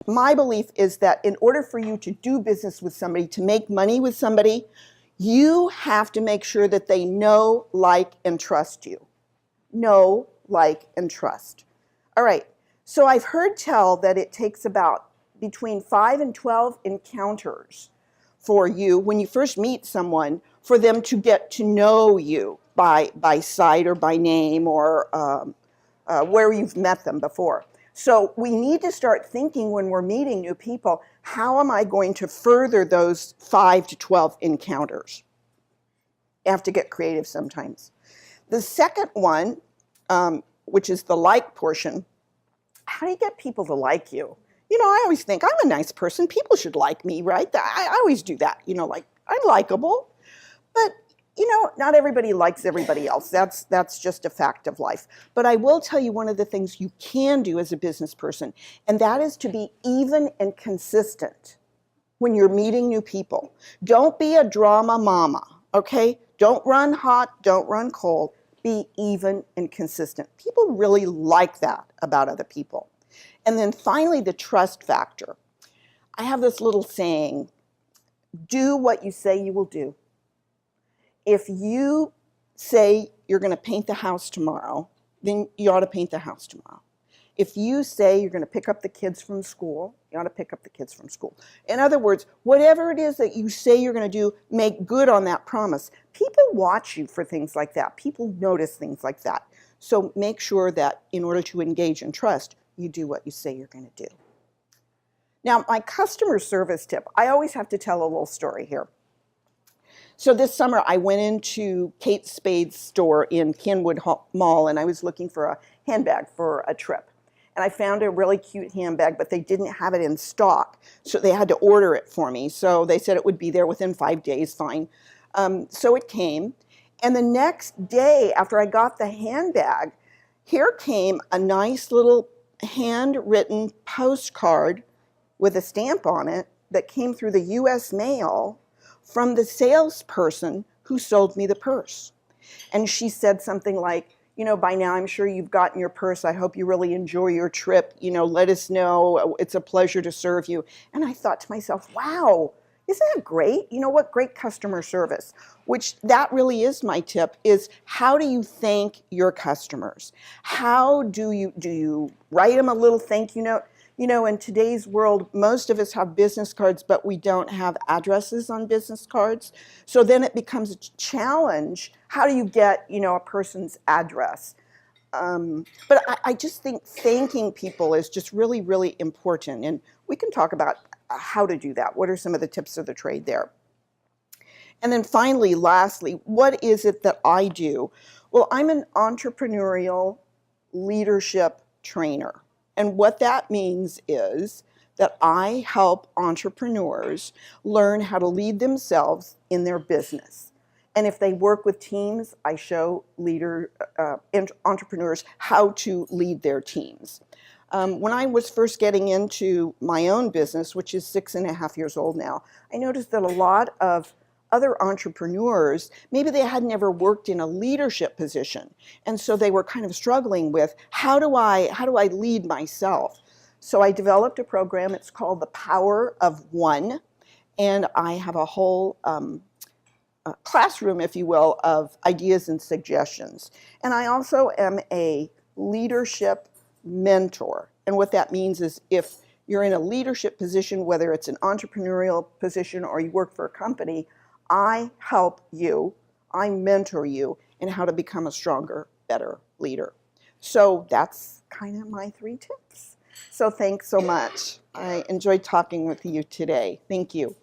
my belief is that in order for you to do business with somebody, to make money with somebody, you have to make sure that they know, like, and trust you. Know, like, and trust. All right, so I've heard tell that it takes about between 5 and 12 encounters for you, when you first meet someone, for them to get to know you by sight or by name or where you've met them before. So we need to start thinking when we're meeting new people, how am I going to further those 5 to 12 encounters? You have to get creative sometimes. The second one, which is the like portion, how do you get people to like you? You know, I always think I'm a nice person. People should like me, right? I always do that. You know, like, I'm likable. But, you know, not everybody likes everybody else. That's just a fact of life. But I will tell you one of the things you can do as a business person, and that is to be even and consistent when you're meeting new people. Don't be a drama mama, okay? Don't run hot, don't run cold. Be even and consistent. People really like that about other people. And then finally, the trust factor. I have this little saying, do what you say you will do. If you say you're going to paint the house tomorrow, then you ought to paint the house tomorrow. If you say you're going to pick up the kids from school, you ought to pick up the kids from school. In other words, whatever it is that you say you're going to do, make good on that promise. People watch you for things like that. People notice things like that. So make sure that in order to engage in trust, you do what you say you're going to do. Now, my customer service tip, I always have to tell a little story here. So this summer, I went into Kate Spade's store in Kenwood Mall, and I was looking for a handbag for a trip. And I found a really cute handbag, but they didn't have it in stock, so they had to order it for me. So they said it would be there within 5 days, fine. So it came, and the next day after I got the handbag, here came a nice little handwritten postcard with a stamp on it that came through the US mail from the salesperson who sold me the purse. And she said something like, you know, by now I'm sure you've gotten your purse. I hope you really enjoy your trip. You know, let us know. It's a pleasure to serve you. And I thought to myself, wow, isn't that great? You know what? Great customer service. Which that really is my tip, is how do you thank your customers? How do you write them a little thank you note? You know, in today's world, most of us have business cards, but we don't have addresses on business cards. So then it becomes a challenge. How do you get, you know, a person's address? But I just think thanking people is just really, really important. And we can talk about how to do that. What are some of the tips of the trade there? And then finally, lastly, what is it that I do? Well, I'm an entrepreneurial leadership trainer. And what that means is that I help entrepreneurs learn how to lead themselves in their business. And if they work with teams, I show entrepreneurs how to lead their teams. When I was first getting into my own business, which is 6.5 years old now, I noticed that a lot of other entrepreneurs, maybe they had never worked in a leadership position. And so they were kind of struggling with, how do I lead myself? So I developed a program. It's called The Power of One. And I have a whole classroom, if you will, of ideas and suggestions. And I also am a leadership mentor. And what that means is if you're in a leadership position, whether it's an entrepreneurial position or you work for a company, I help you, I mentor you in how to become a stronger, better leader. So that's kind of my 3 tips. So thanks so much. I enjoyed talking with you today. Thank you.